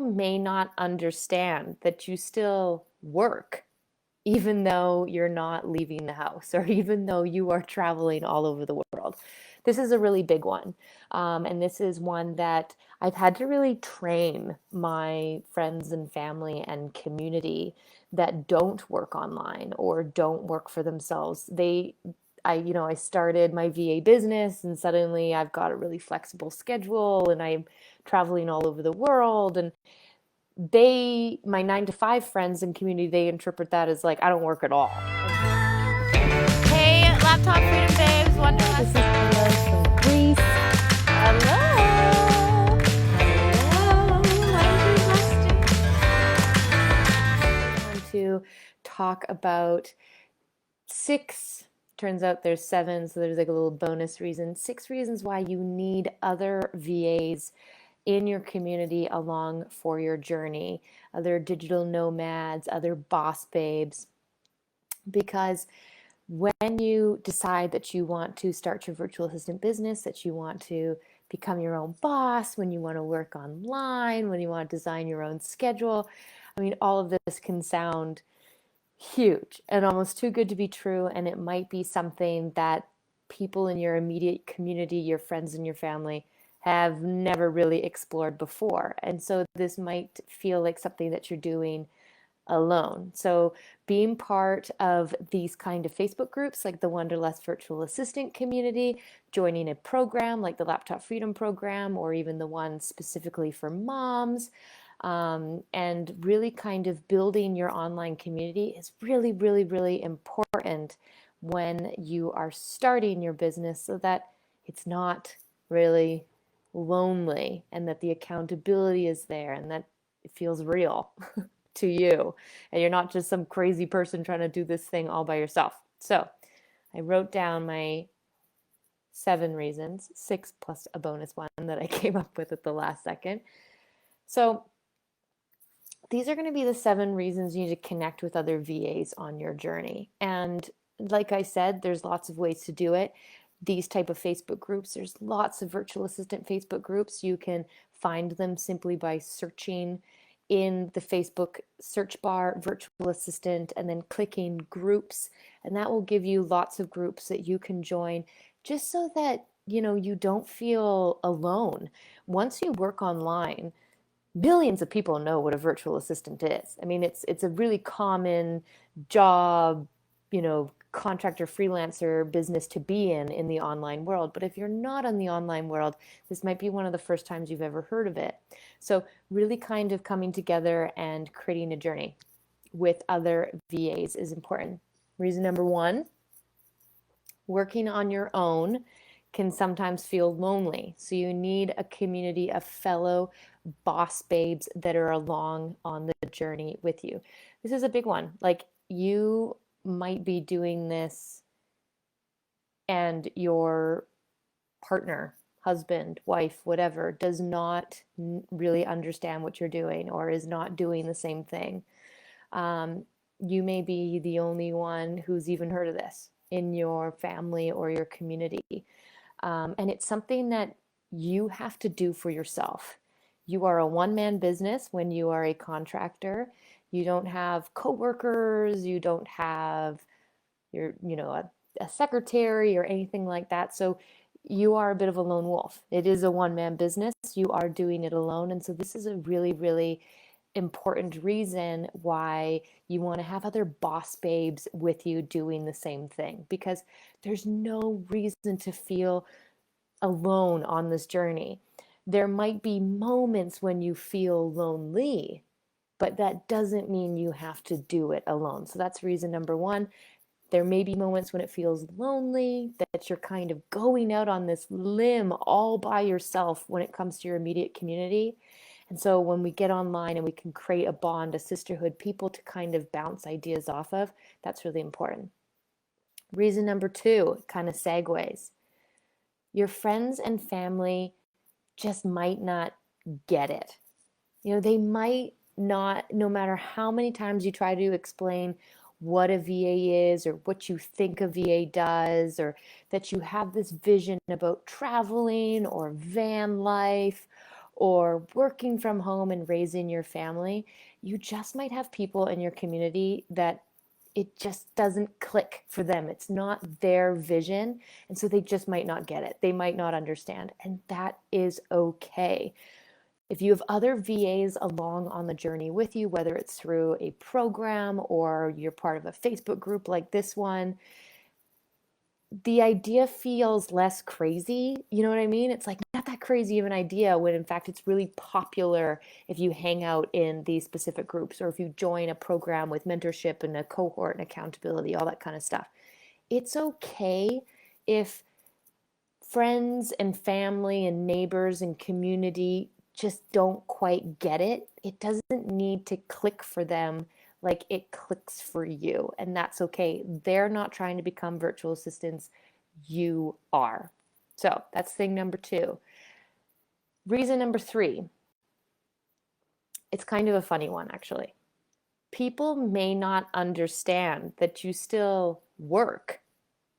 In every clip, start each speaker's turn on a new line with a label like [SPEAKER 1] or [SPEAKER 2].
[SPEAKER 1] may not understand that you still work even though you're not leaving the house or even though you are traveling all over the world. This is a really big one. And this is one that I've had to really train my friends and family and community that don't work online or don't work for themselves. I started my VA business and suddenly I've got a really flexible schedule and I'm traveling all over the world. And my 9 to 5 friends and community, they interpret that as like I don't work at all.
[SPEAKER 2] Hey, Laptop Freedom Babes, Wanderlust.
[SPEAKER 1] This is Taylor from Greece.
[SPEAKER 2] Hello.
[SPEAKER 1] I want to talk about 6. Turns out there's 7, so there's like a little bonus reason. 6 reasons why you need other VAs in your community along for your journey, other digital nomads, other boss babes. Because when you decide that you want to start your virtual assistant business, that you want to become your own boss, when you want to work online, when you want to design your own schedule, I mean, all of this can sound huge and almost too good to be true. And it might be something that people in your immediate community, your friends and your family, have never really explored before. And so this might feel like something that you're doing alone. So being part of these kind of Facebook groups like the Wanderlust Virtual Assistant community, joining a program like the Laptop Freedom Program, or even the one specifically for moms, and really kind of building your online community is really, really, really important when you are starting your business so that it's not really lonely and that the accountability is there and that it feels real to you and you're not just some crazy person trying to do this thing all by yourself. So I wrote down my 7 reasons, 6 plus a bonus one that I came up with at the last second. So these are going to be the 7 reasons you need to connect with other VAs on your journey. And like I said, there's lots of ways to do it. These type of Facebook groups, there's lots of virtual assistant Facebook groups. You can find them simply by searching in the Facebook search bar, virtual assistant, and then clicking groups. And that will give you lots of groups that you can join just so that, you don't feel alone. Once you work online, millions of people know what a virtual assistant is. I mean, it's a really common job, contractor, freelancer business to be in the online world. But if you're not in the online world, this might be one of the first times you've ever heard of it. So really kind of coming together and creating a journey with other VAs is important. Reason number 1, working on your own can sometimes feel lonely. So you need a community of fellow boss babes that are along on the journey with you. This is a big one. Like, you might be doing this and your partner, husband, wife, whatever, does not really understand what you're doing or is not doing the same thing. You may be the only one who's even heard of this in your family or your community. And it's something that you have to do for yourself. You are a one-man business when you are a contractor. You don't have coworkers, you don't have a secretary or anything like that. So you are a bit of a lone wolf. It is a one-man business. You are doing it alone. And so this is a really, really important reason why you want to have other boss babes with you doing the same thing, because there's no reason to feel alone on this journey. There might be moments when you feel lonely, but that doesn't mean you have to do it alone. So that's reason number 1. There may be moments when it feels lonely, that you're kind of going out on this limb all by yourself when it comes to your immediate community. And so when we get online and we can create a bond, a sisterhood, people to kind of bounce ideas off of, that's really important. Reason number 2 kind of segues. Your friends and family just might not get it. They might not, no matter how many times you try to explain what a VA is or what you think a VA does, or that you have this vision about traveling or van life or working from home and raising your family, you just might have people in your community that it just doesn't click for them. It's not their vision. And so they just might not get it. They might not understand. And that is okay. If you have other VAs along on the journey with you, whether it's through a program or you're part of a Facebook group like this one, the idea feels less crazy. You know what I mean? It's like not that crazy of an idea when in fact it's really popular if you hang out in these specific groups or if you join a program with mentorship and a cohort and accountability, all that kind of stuff. It's okay if friends and family and neighbors and community just don't quite get it. It doesn't need to click for them like it clicks for you. And that's okay. They're not trying to become virtual assistants. You are. So that's thing number 2. Reason number 3. It's kind of a funny one, actually. People may not understand that you still work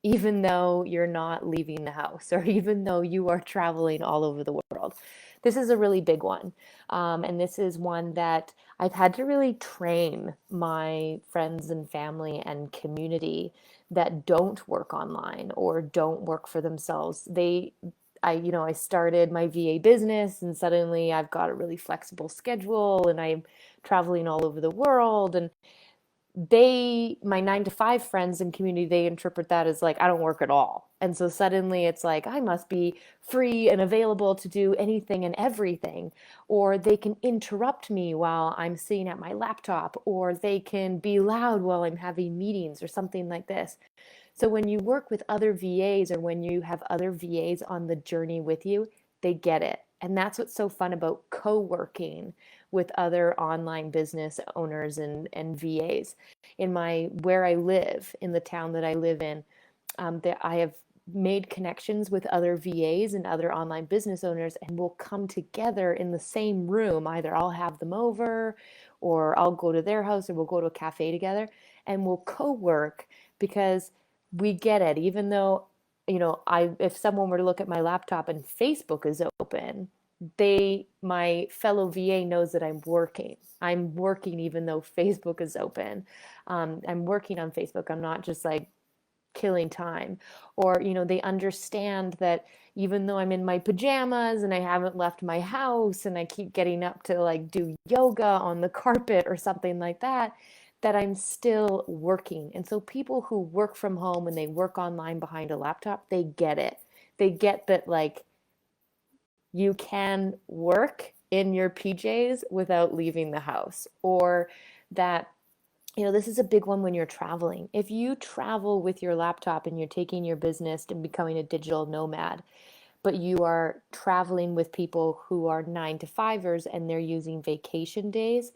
[SPEAKER 1] even though you're not leaving the house or even though you are traveling all over the world. This is a really big one. And this is one that I've had to really train my friends and family and community that don't work online or don't work for themselves. I started my VA business and suddenly I've got a really flexible schedule and I'm traveling all over the world. And my 9 to 5 friends and community, they interpret that as like, I don't work at all. And so suddenly it's like, I must be free and available to do anything and everything. Or they can interrupt me while I'm sitting at my laptop, or they can be loud while I'm having meetings or something like this. So when you work with other VAs or when you have other VAs on the journey with you, they get it. And that's what's so fun about co-working with other online business owners and VAs. Where I live, in the town that I live in, I have made connections with other VAs and other online business owners, and we'll come together in the same room. Either I'll have them over, or I'll go to their house, or we'll go to a cafe together, and we'll co-work because we get it. Even though, if someone were to look at my laptop and Facebook is open, my fellow VA knows that I'm working. I'm working even though Facebook is open. I'm working on Facebook. I'm not just like killing time. Or, they understand that even though I'm in my pajamas and I haven't left my house and I keep getting up to like do yoga on the carpet or something like that, that I'm still working. And so people who work from home and they work online behind a laptop, they get it. They get that like you can work in your PJs without leaving the house, or that this is a big one when you're traveling. If you travel with your laptop and you're taking your business and becoming a digital nomad, but you are traveling with people who are 9 to 5ers and they're using vacation days,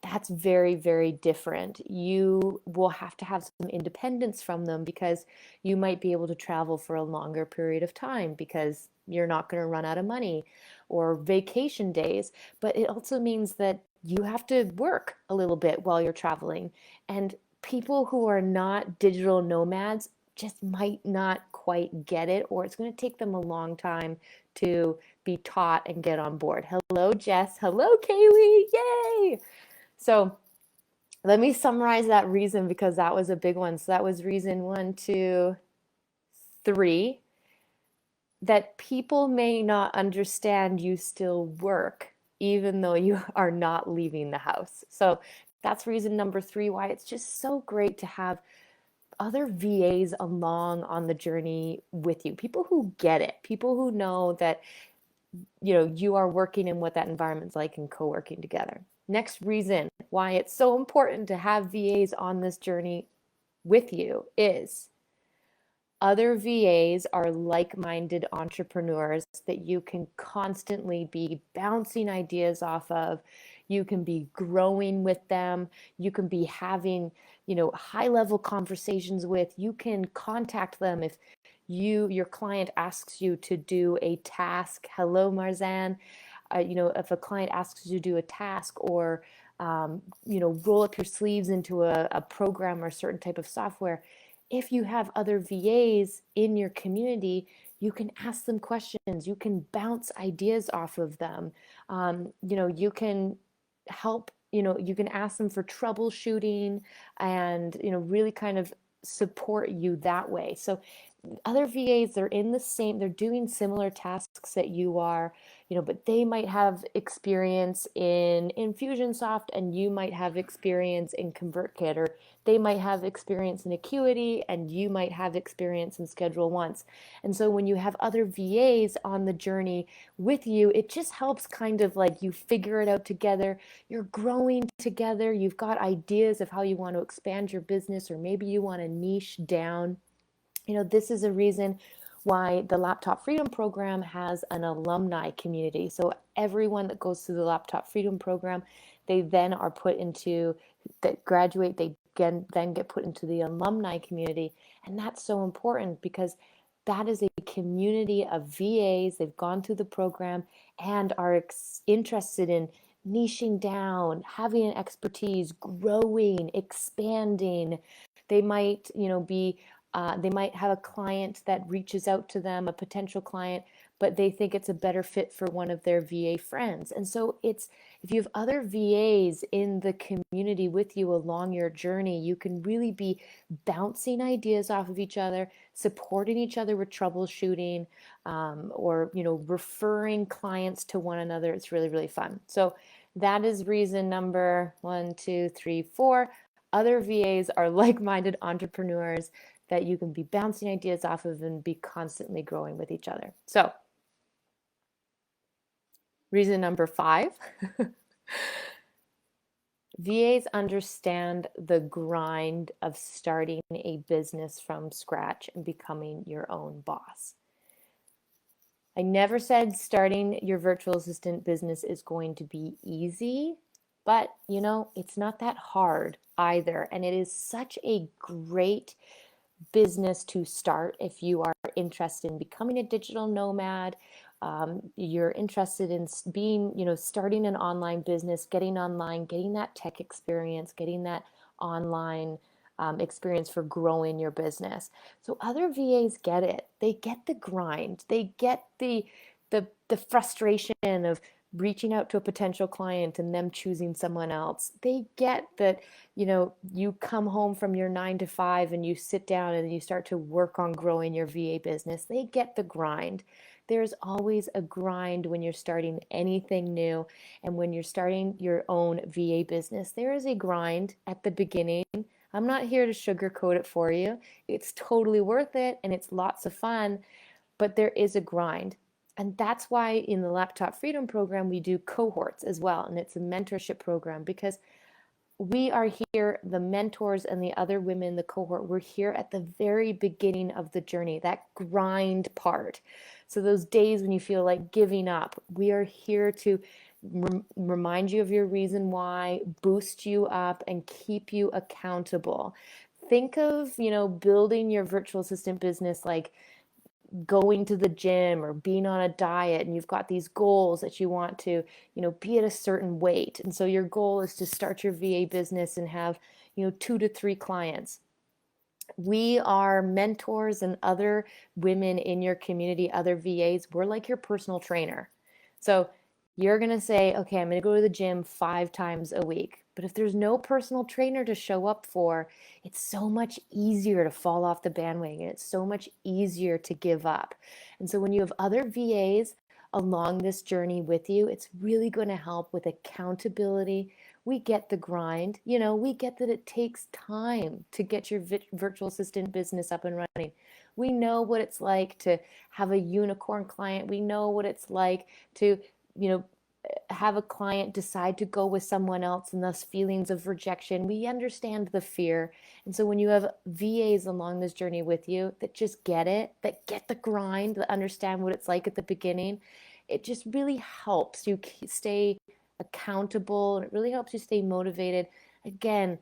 [SPEAKER 1] that's very, very different. You will have to have some independence from them because you might be able to travel for a longer period of time because you're not going to run out of money, or vacation days. But it also means that you have to work a little bit while you're traveling. And people who are not digital nomads just might not quite get it, or it's going to take them a long time to be taught and get on board. Hello, Jess. Hello, Kaylee. Yay! So let me summarize that reason because that was a big one. So that was reason 1, 2, 3, that people may not understand you still work even though you are not leaving the house. So that's reason number 3 why it's just so great to have other VAs along on the journey with you. People who get it, people who know that you are working in what that environment's like and co-working together. Next reason why it's so important to have VAs on this journey with you is other VAs are like-minded entrepreneurs that you can constantly be bouncing ideas off of. You can be growing with them. You can be having, high-level conversations with. You can contact them if your client asks you to do a task. Hello, Marzanne. If a client asks you to do a task or, roll up your sleeves into a program or a certain type of software, if you have other VAs in your community, You can ask them questions. You can bounce ideas off of them. You can help, you can ask them for troubleshooting and, really kind of support you that way. So other VAs, they're doing similar tasks that you are, but they might have experience in Infusionsoft and you might have experience in ConvertKit, or they might have experience in Acuity and you might have experience in Schedule Once. And so when you have other VAs on the journey with you, it just helps kind of like you figure it out together. You're growing together. You've got ideas of how you want to expand your business, or maybe you want to niche down. This is a reason why the Laptop Freedom Program has an alumni community. So everyone that goes through the Laptop Freedom Program, they then are put into, that graduate, they then get put into the alumni community. And that's so important because that is a community of VAs. They've gone through the program and are interested in niching down, having an expertise, growing, expanding. They might, they might have a client that reaches out to them, a potential client, but they think it's a better fit for one of their VA friends. And so if you have other VAs in the community with you along your journey, you can really be bouncing ideas off of each other, supporting each other with troubleshooting, or referring clients to one another. It's really, really fun. So that is reason number 1, 2, 3, 4. Other VAs are like-minded entrepreneurs that you can be bouncing ideas off of and be constantly growing with each other. So, reason number 5, VAs understand the grind of starting a business from scratch and becoming your own boss. I never said starting your virtual assistant business is going to be easy, but it's not that hard either. And it is such a great business to start if you are interested in becoming a digital nomad. You're interested in starting an online business, getting online, getting that tech experience, getting that online experience for growing your business. So other VAs get it. They get the grind. They get the frustration of reaching out to a potential client and them choosing someone else. They get that, you come home from your 9 to 5 and you sit down and you start to work on growing your VA business. They get the grind. There's always a grind when you're starting anything new. And when you're starting your own VA business, there is a grind at the beginning. I'm not here to sugarcoat it for you. It's totally worth it and it's lots of fun, but there is a grind. And that's why in the Laptop Freedom Program, we do cohorts as well. And it's a mentorship program because we are here, the mentors and the other women in the cohort, we're here at the very beginning of the journey, that grind part. So those days when you feel like giving up, we are here to remind you of your reason why, boost you up, and keep you accountable. Think of, building your virtual assistant business like going to the gym or being on a diet, and you've got these goals that you want to, be at a certain weight. And so your goal is to start your VA business and have, 2 to 3 clients. We are mentors and other women in your community, other VAs. We're like your personal trainer. So you're going to say, okay, I'm going to go to the gym 5 times a week. But if there's no personal trainer to show up for, it's so much easier to fall off the bandwagon. It's so much easier to give up. And so when you have other VAs along this journey with you, it's really going to help with accountability. We get the grind. We get that it takes time to get your virtual assistant business up and running. We know what it's like to have a unicorn client. We know what it's like to, have a client decide to go with someone else and thus feelings of rejection. We understand the fear. And so when you have VAs along this journey with you that just get it, that get the grind, that understand what it's like at the beginning, it just really helps you stay accountable and it really helps you stay motivated. Again,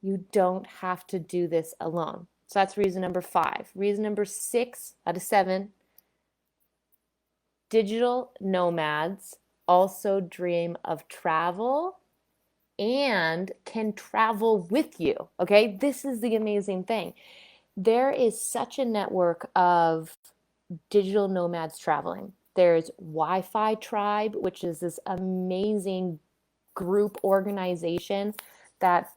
[SPEAKER 1] you don't have to do this alone. So that's reason number 5. Reason number 6 out of 7, digital nomads also dream of travel and can travel with you. Okay, this is the amazing thing. There is such a network of digital nomads traveling. There's Wi-Fi Tribe, which is this amazing group organization that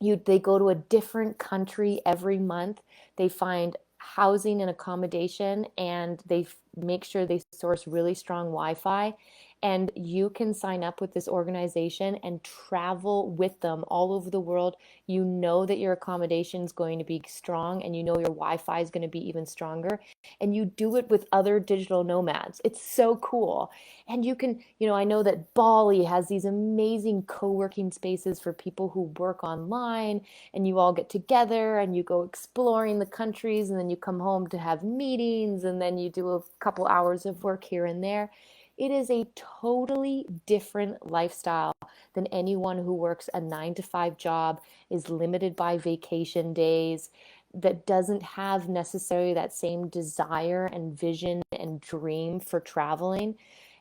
[SPEAKER 1] they go to a different country every month. They find housing and accommodation, and they make sure they source really strong Wi-Fi. And you can sign up with this organization and travel with them all over the world. You know that your accommodation is going to be strong, and you know your Wi-Fi is going to be even stronger. And you do it with other digital nomads. It's so cool. And you can, I know that Bali has these amazing co-working spaces for people who work online, and you all get together and you go exploring the countries, and then you come home to have meetings, and then you do a couple hours of work here and there. It is a totally different lifestyle than anyone who works a 9 to 5 job, is limited by vacation days, that doesn't have necessarily that same desire and vision and dream for traveling.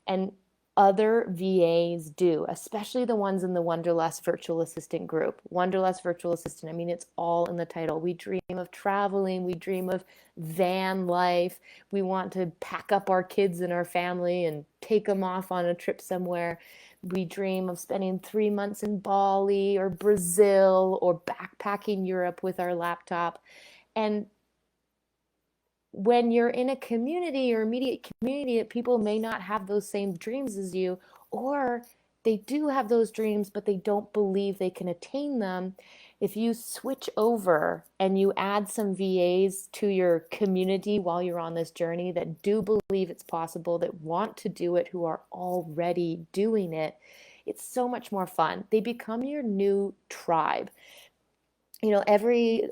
[SPEAKER 1] And other VAs do, especially the ones in the Wanderlust Virtual Assistant group. Wanderlust Virtual Assistant, I mean, it's all in the title. We dream of traveling, we dream of van life. We want to pack up our kids and our family and take them off on a trip somewhere. We dream of spending 3 months in Bali or Brazil or backpacking Europe with our laptop. And when you're in a community or immediate community that people may not have those same dreams as you, or they do have those dreams, but they don't believe they can attain them, if you switch over and you add some VAs to your community while you're on this journey that do believe it's possible, that want to do it, who are already doing it, it's so much more fun. They become your new tribe.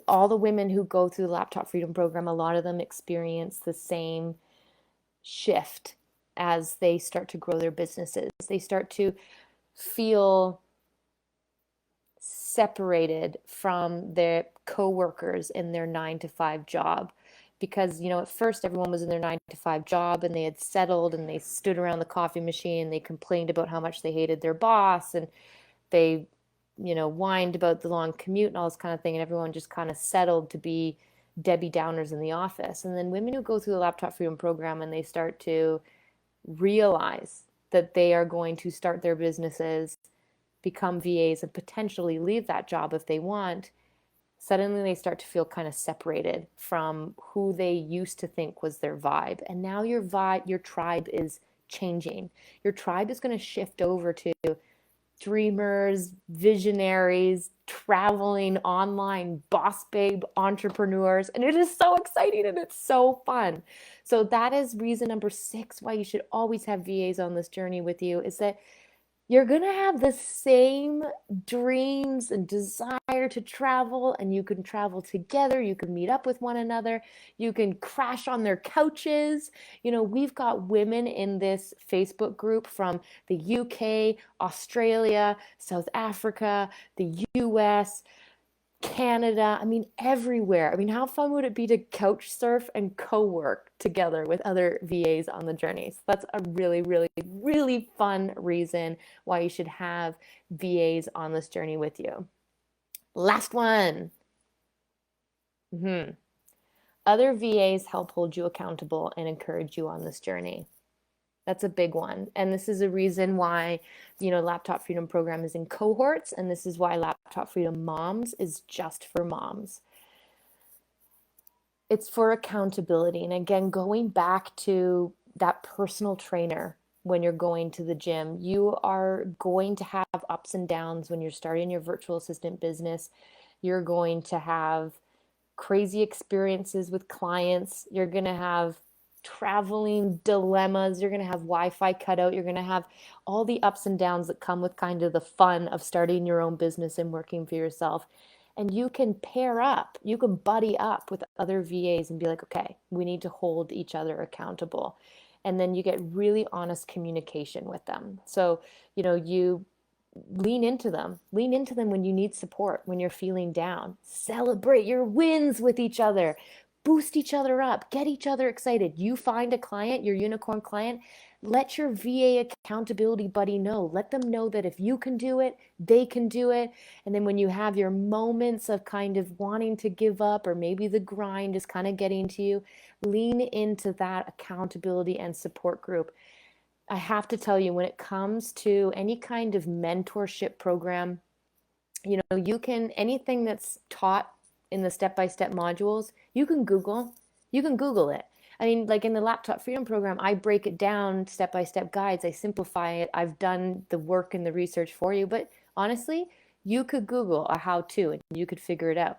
[SPEAKER 1] All the women who go through the Laptop Freedom Program, a lot of them experience the same shift as they start to grow their businesses. They start to feel separated from their coworkers in their 9 to 5 job, because at first everyone was in their 9 to 5 job and they had settled and they stood around the coffee machine and they complained about how much they hated their boss, and they whined about the long commute and all this kind of thing, and everyone just kind of settled to be Debbie Downers in the office. And then women who go through the Laptop Freedom Program and they start to realize that they are going to start their businesses, become VAs, and potentially leave that job if they want, suddenly they start to feel kind of separated from who they used to think was their vibe. And now your tribe is changing. Your tribe is going to shift over to dreamers, visionaries, traveling online boss babe entrepreneurs, and it is so exciting and it's so fun. So that is reason number 6 why you should always have VAs on this journey with you, is that you're going to have the same dreams and desire to travel, and you can travel together. You can meet up with one another. You can crash on their couches. We've got women in this Facebook group from the UK, Australia, South Africa, the US, Canada, I mean, everywhere. I mean, how fun would it be to couch surf and co-work together with other VAs on the journey? So that's a really, really, really fun reason why you should have VAs on this journey with you. Last one. Other VAs help hold you accountable and encourage you on this journey. That's a big one. And this is a reason why, Laptop Freedom Program is in cohorts. And this is why Laptop Freedom Moms is just for moms. It's for accountability. And again, going back to that personal trainer, when you're going to the gym, you are going to have ups and downs when you're starting your virtual assistant business. You're going to have crazy experiences with clients. You're going to have traveling dilemmas. You're going to have Wi-Fi cutout. You're going to have all the ups and downs that come with kind of the fun of starting your own business and working for yourself. And you can pair up, you can buddy up with other VAs and be like, okay, we need to hold each other accountable. And then you get really honest communication with them. So, you lean into them when you need support, when you're feeling down. Celebrate your wins with each other. Boost each other up, get each other excited. You find a client, your unicorn client, Let your VA accountability buddy know. Let them know that if you can do it, they can do it. And then when you have your moments of kind of wanting to give up, or maybe the grind is kind of getting to you, lean into that accountability and support group. I have to tell you, when it comes to any kind of mentorship program, you can, anything that's taught in the step-by-step modules, you can Google it. I mean, like in the Laptop Freedom Program, I break it down step-by-step guides. I simplify it. I've done the work and the research for you. But honestly, you could Google a how-to and you could figure it out.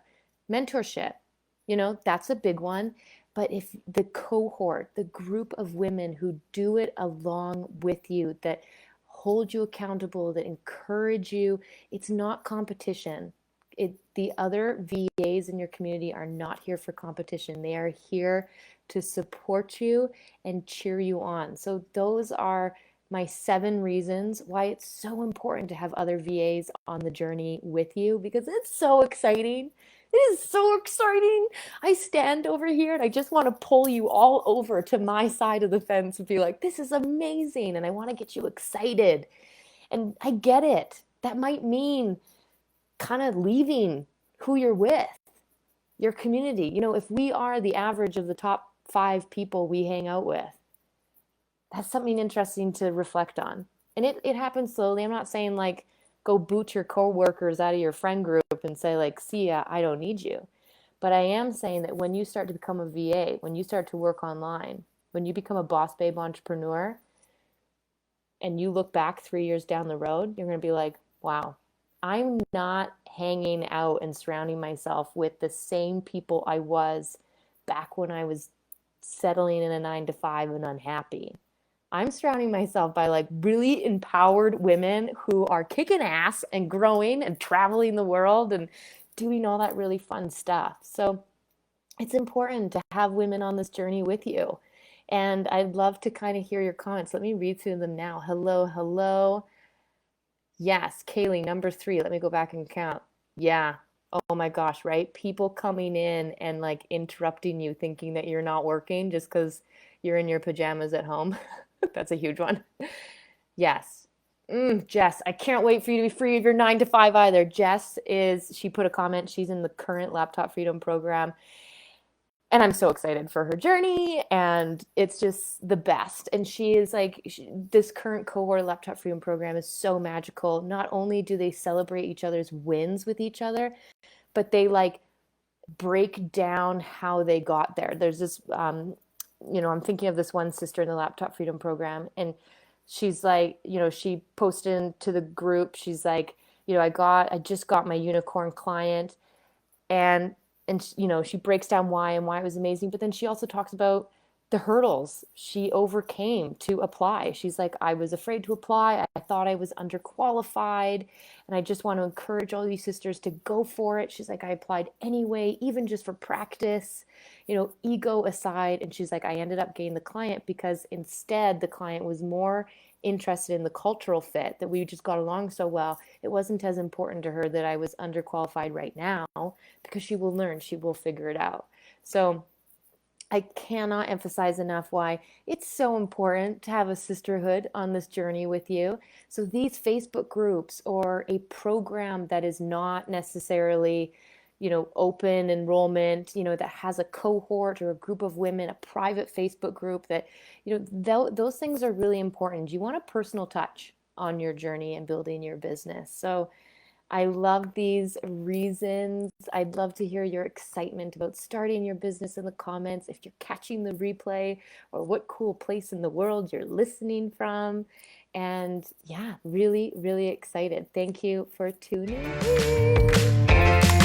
[SPEAKER 1] Mentorship, that's a big one. But if the cohort, the group of women who do it along with you, that hold you accountable, that encourage you, it's not competition. The other VAs in your community are not here for competition. They are here to support you and cheer you on. So those are my 7 reasons why it's so important to have other VAs on the journey with you, because it's so exciting. It is so exciting. I stand over here and I just want to pull you all over to my side of the fence and be like, this is amazing. And I want to get you excited. And I get it. That might mean kind of leaving who you're with, your community. If we are the average of the top 5 people we hang out with, that's something interesting to reflect on. And it happens slowly. I'm not saying like go boot your coworkers out of your friend group and say like, see ya, I don't need you. But I am saying that when you start to become a VA, when you start to work online, when you become a boss babe entrepreneur, and you look back 3 years down the road, you're going to be like, wow, I'm not hanging out and surrounding myself with the same people I was back when I was settling in a 9-to-5 and unhappy. I'm surrounding myself by like really empowered women who are kicking ass and growing and traveling the world and doing all that really fun stuff. So it's important to have women on this journey with you. And I'd love to kind of hear your comments. Let me read through them now. Hello. Yes, Kaylee, number 3. Let me go back and count. Yeah. Oh my gosh, right? People coming in and like interrupting you, thinking that you're not working just because you're in your pajamas at home. That's a huge one. Yes. Jess, I can't wait for you to be free of your 9-to-5 either. She put a comment. She's in the current Laptop Freedom Program. And I'm so excited for her journey, and it's just the best. And she is like, this current cohort Laptop Freedom Program is so magical. Not only do they celebrate each other's wins with each other, but they like break down how they got there. There's this, I'm thinking of this one sister in the Laptop Freedom Program, and she's like, she posted into the group, she's like, I just got my unicorn client, and she breaks down why and why it was amazing. But then she also talks about the hurdles she overcame to apply. She's like, I was afraid to apply. I thought I was underqualified. And I just want to encourage all these sisters to go for it. She's like, I applied anyway, even just for practice, ego aside. And she's like, I ended up getting the client because instead the client was more interested in the cultural fit, that we just got along so well. It wasn't as important to her that I was underqualified right now, because she will learn, she will figure it out. So I cannot emphasize enough why it's so important to have a sisterhood on this journey with you. So these Facebook groups, or a program that is not necessarily open enrollment, that has a cohort or a group of women, a private Facebook group, that, those things are really important. You want a personal touch on your journey and building your business. So I love these reasons. I'd love to hear your excitement about starting your business in the comments, if you're catching the replay, or what cool place in the world you're listening from. And yeah, really, really excited. Thank you for tuning in.